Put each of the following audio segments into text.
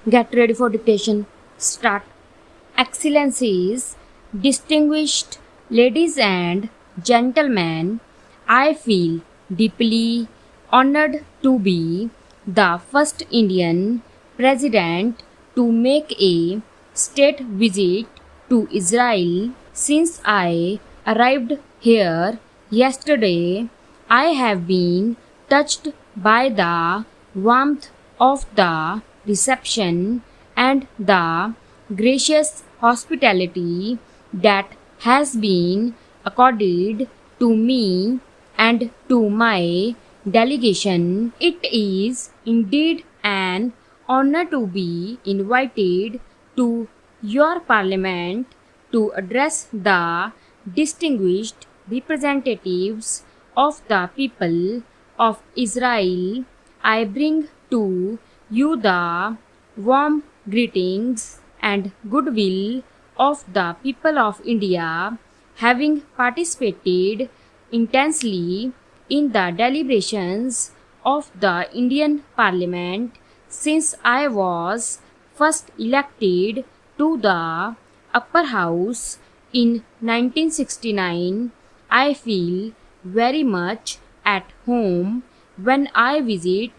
Get ready for dictation. Start. Excellencies, distinguished ladies and gentlemen, I feel deeply honored to be the first Indian president to make a state visit to Israel since I arrived here yesterday. I have been touched by the warmth of the reception and the gracious hospitality that has been accorded to me and to my delegation. It is indeed an honor to be invited to your parliament to address the distinguished representatives of the people of Israel. I bring to you the warm greetings and goodwill of the people of India, having participated intensely in the deliberations of the Indian Parliament since I was first elected to the upper house in 1969. I feel very much at home when I visit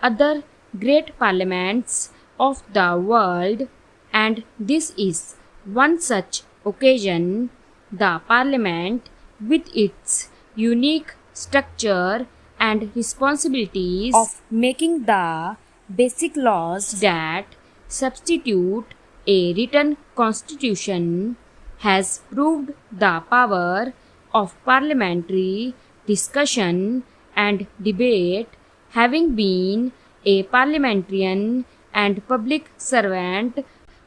other great parliaments of the world, and this is one such occasion. The parliament, with its unique structure and responsibilities of making the basic laws that substitute a written constitution, has proved the power of parliamentary discussion and debate. Having been a parliamentarian and public servant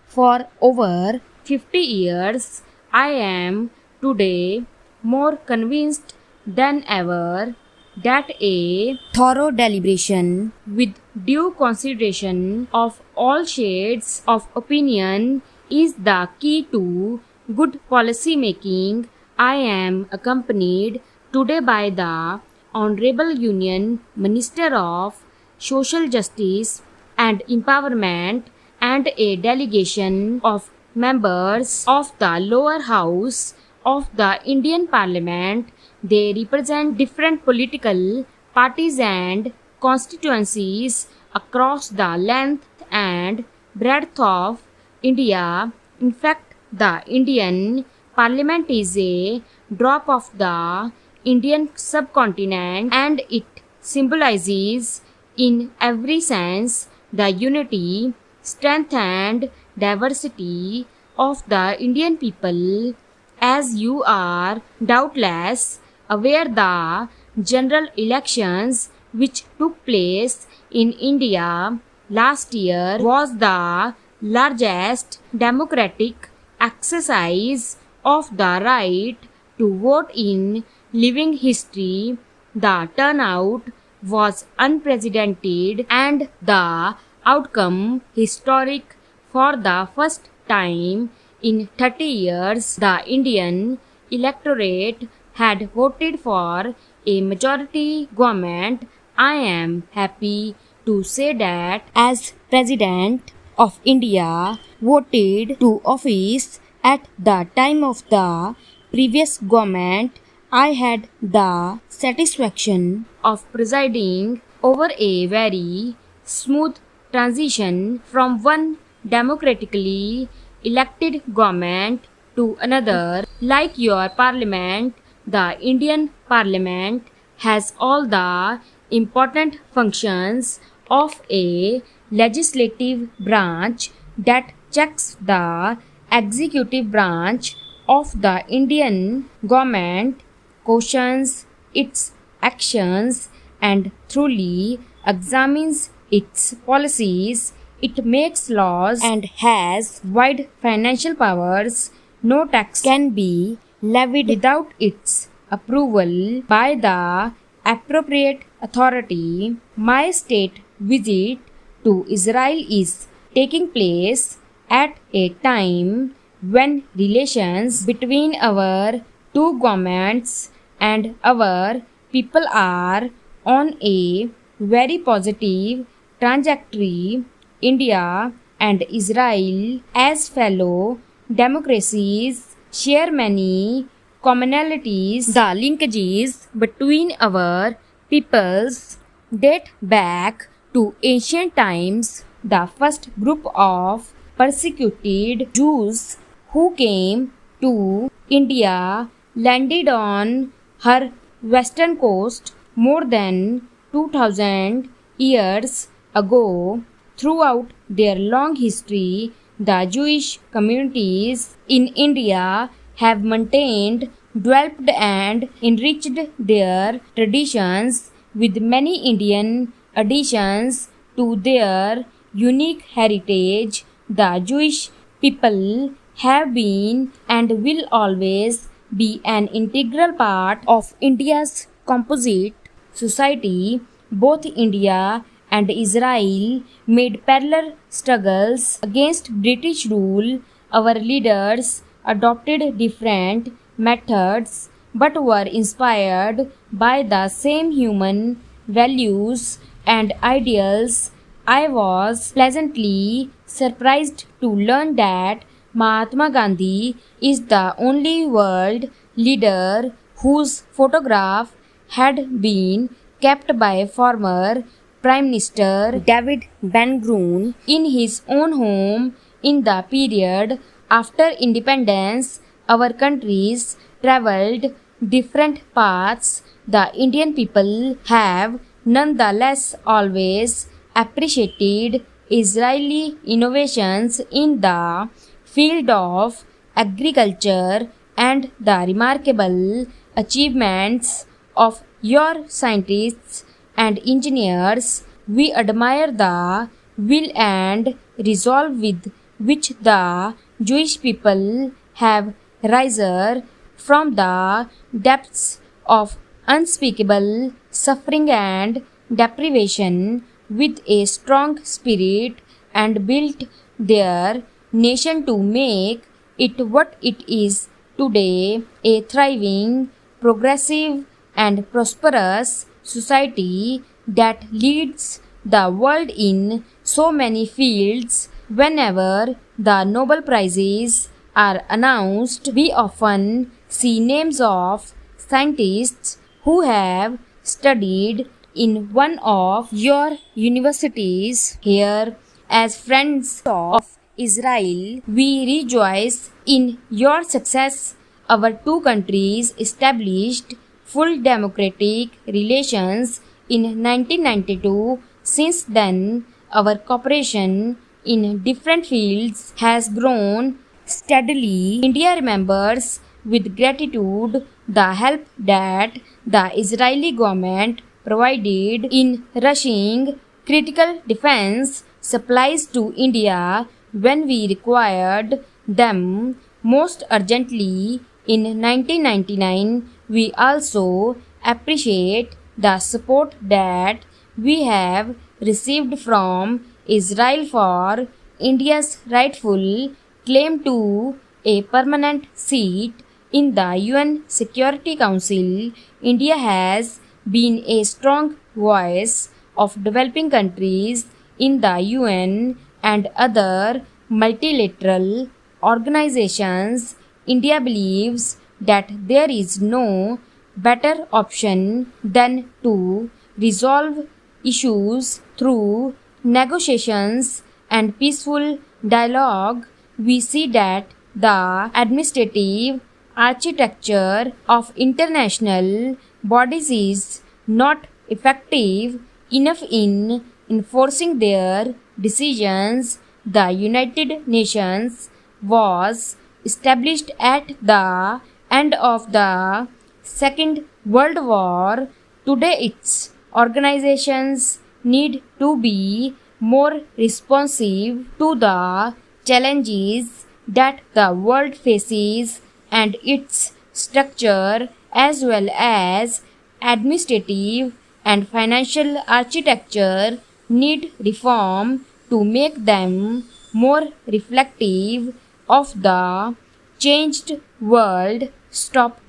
for over 50 years, I am today more convinced than ever that a thorough deliberation with due consideration of all shades of opinion is the key to good policy making. I am accompanied today by the Honorable Union Minister of Social Justice and Empowerment and a delegation of members of the lower house of the Indian Parliament. They represent different political parties and constituencies across the length and breadth of India. In fact, the Indian Parliament is a drop of the Indian subcontinent, and it symbolizes in every sense the unity, strength and diversity of the Indian people. As you are doubtless aware, the general elections which took place in India last year was the largest democratic exercise of the right to vote in living history. The turnout was unprecedented and the outcome historic. For the first time in 30 years, the Indian electorate had voted for a majority government. I am happy to say that as President of India voted to office at the time of the previous government, I had the satisfaction of presiding over a very smooth transition from one democratically elected government to another. Like your parliament, the Indian Parliament has all the important functions of a legislative branch that checks the executive branch of the Indian government, questions its actions and thoroughly examines its policies. It makes laws and has wide financial powers. No tax can be levied without its approval by the appropriate authority. My state visit to Israel is taking place at a time when relations between our two governments and our people are on a very positive trajectory. India and Israel as fellow democracies share many commonalities. The linkages between our peoples date back to ancient times. The first group of persecuted Jews who came to India landed on her western coast more than 2000 years ago. Throughout their long history, the Jewish communities in India have maintained, developed, and enriched their traditions with many Indian additions to their unique heritage. The Jewish people have been and will always be an integral part of India's composite society. Both India and Israel made parallel struggles against British rule. Our leaders adopted different methods but were inspired by the same human values and ideals. I was pleasantly surprised to learn that Mahatma Gandhi is the only world leader whose photograph had been kept by former Prime Minister David Ben-Gurion in his own home. In the period after independence, our countries traveled different paths. The Indian people have nonetheless always appreciated Israeli innovations in the field of agriculture and the remarkable achievements of your scientists and engineers. We admire the will and resolve with which the Jewish people have risen from the depths of unspeakable suffering and deprivation with a strong spirit and built their nation to make it what it is today, a thriving, progressive, and prosperous society that leads the world in so many fields. Whenever the Nobel Prizes are announced, we often see names of scientists who have studied in one of your universities here. As friends of Israel, we rejoice in your success. Our two countries established full democratic relations in 1992. Since then, our cooperation in different fields has grown steadily. India remembers with gratitude the help that the Israeli government provided in rushing critical defense supplies to India when we required them most urgently in 1999. We also appreciate the support that we have received from Israel for India's rightful claim to a permanent seat in the UN Security Council. India has been a strong voice of developing countries in the UN and other multilateral organizations. India believes that there is no better option than to resolve issues through negotiations and peaceful dialogue. We see that the administrative architecture of international bodies is not effective enough in enforcing their decisions. The United Nations was established at the end of the Second World War. Today its organizations need to be more responsive to the challenges that the world faces, and its structure as well as administrative and financial architecture need reform to make them more reflective of the changed world. Stop